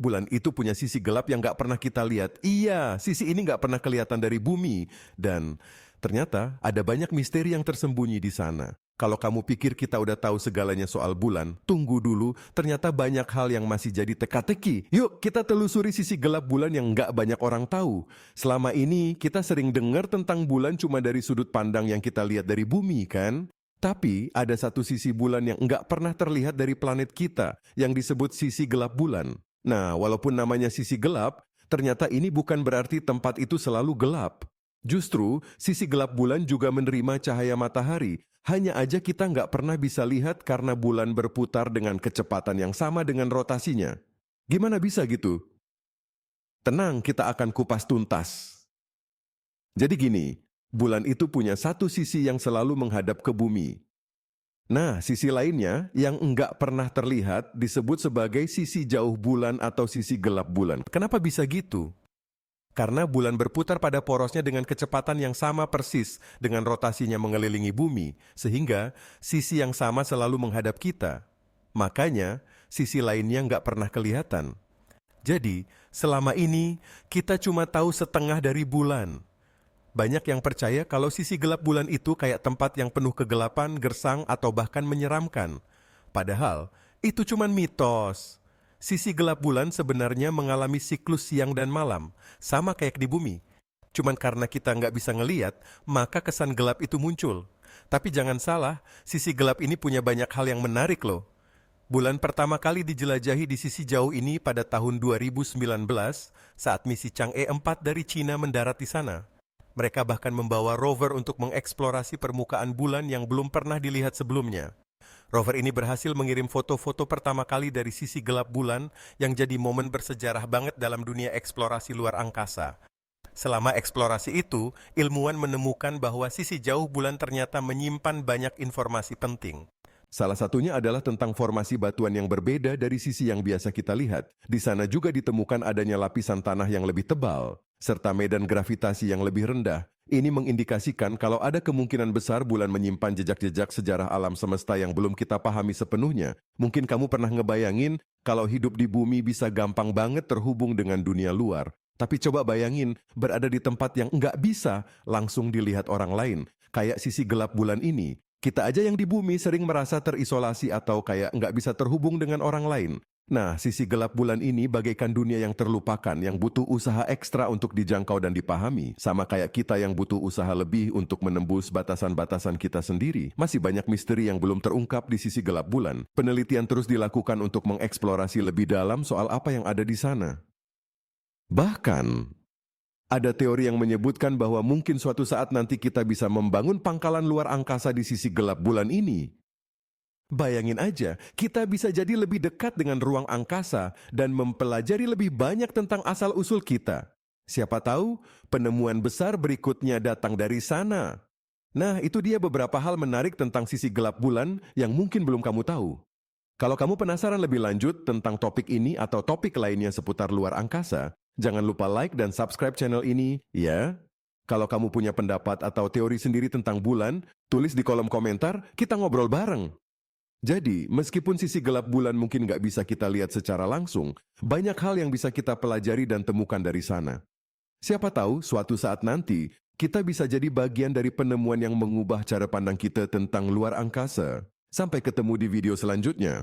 Bulan itu punya sisi gelap yang nggak pernah kita lihat. Iya, sisi ini nggak pernah kelihatan dari bumi. Dan ternyata ada banyak misteri yang tersembunyi di sana. Kalau kamu pikir kita udah tahu segalanya soal bulan, tunggu dulu, ternyata banyak hal yang masih jadi teka-teki. Yuk, kita telusuri sisi gelap bulan yang nggak banyak orang tahu. Selama ini, kita sering dengar tentang bulan cuma dari sudut pandang yang kita lihat dari bumi, kan? Tapi, ada satu sisi bulan yang nggak pernah terlihat dari planet kita, yang disebut sisi gelap bulan. Nah, walaupun namanya sisi gelap, ternyata ini bukan berarti tempat itu selalu gelap. Justru, sisi gelap bulan juga menerima cahaya matahari. Hanya aja kita nggak pernah bisa lihat karena bulan berputar dengan kecepatan yang sama dengan rotasinya. Gimana bisa gitu? Tenang, kita akan kupas tuntas. Jadi gini, bulan itu punya satu sisi yang selalu menghadap ke bumi. Nah, sisi lainnya yang nggak pernah terlihat disebut sebagai sisi jauh bulan atau sisi gelap bulan. Kenapa bisa gitu? Karena bulan berputar pada porosnya dengan kecepatan yang sama persis dengan rotasinya mengelilingi bumi, sehingga sisi yang sama selalu menghadap kita. Makanya, sisi lainnya nggak pernah kelihatan. Jadi, selama ini kita cuma tahu setengah dari bulan. Banyak yang percaya kalau sisi gelap bulan itu kayak tempat yang penuh kegelapan, gersang, atau bahkan menyeramkan. Padahal, itu cuma mitos. Sisi gelap bulan sebenarnya mengalami siklus siang dan malam, sama kayak di bumi. Cuman karena kita nggak bisa ngeliat, maka kesan gelap itu muncul. Tapi jangan salah, sisi gelap ini punya banyak hal yang menarik loh. Bulan pertama kali dijelajahi di sisi jauh ini pada tahun 2019 saat misi Chang'e 4 dari Cina mendarat di sana. Mereka bahkan membawa rover untuk mengeksplorasi permukaan bulan yang belum pernah dilihat sebelumnya. Rover ini berhasil mengirim foto-foto pertama kali dari sisi gelap bulan yang jadi momen bersejarah banget dalam dunia eksplorasi luar angkasa. Selama eksplorasi itu, ilmuwan menemukan bahwa sisi jauh bulan ternyata menyimpan banyak informasi penting. Salah satunya adalah tentang formasi batuan yang berbeda dari sisi yang biasa kita lihat. Di sana juga ditemukan adanya lapisan tanah yang lebih tebal, serta medan gravitasi yang lebih rendah. Ini mengindikasikan kalau ada kemungkinan besar bulan menyimpan jejak-jejak sejarah alam semesta yang belum kita pahami sepenuhnya. Mungkin kamu pernah ngebayangin kalau hidup di bumi bisa gampang banget terhubung dengan dunia luar. Tapi coba bayangin berada di tempat yang nggak bisa langsung dilihat orang lain. Kayak sisi gelap bulan ini. Kita aja yang di bumi sering merasa terisolasi atau kayak nggak bisa terhubung dengan orang lain. Nah, sisi gelap bulan ini bagaikan dunia yang terlupakan, yang butuh usaha ekstra untuk dijangkau dan dipahami. Sama kayak kita yang butuh usaha lebih untuk menembus batasan-batasan kita sendiri. Masih banyak misteri yang belum terungkap di sisi gelap bulan. Penelitian terus dilakukan untuk mengeksplorasi lebih dalam soal apa yang ada di sana. Bahkan, ada teori yang menyebutkan bahwa mungkin suatu saat nanti kita bisa membangun pangkalan luar angkasa di sisi gelap bulan ini. Bayangin aja, kita bisa jadi lebih dekat dengan ruang angkasa dan mempelajari lebih banyak tentang asal-usul kita. Siapa tahu, penemuan besar berikutnya datang dari sana. Nah, itu dia beberapa hal menarik tentang sisi gelap bulan yang mungkin belum kamu tahu. Kalau kamu penasaran lebih lanjut tentang topik ini atau topik lainnya seputar luar angkasa, jangan lupa like dan subscribe channel ini, ya. Kalau kamu punya pendapat atau teori sendiri tentang bulan, tulis di kolom komentar, kita ngobrol bareng. Jadi, meskipun sisi gelap bulan mungkin nggak bisa kita lihat secara langsung, banyak hal yang bisa kita pelajari dan temukan dari sana. Siapa tahu, suatu saat nanti, kita bisa jadi bagian dari penemuan yang mengubah cara pandang kita tentang luar angkasa. Sampai ketemu di video selanjutnya.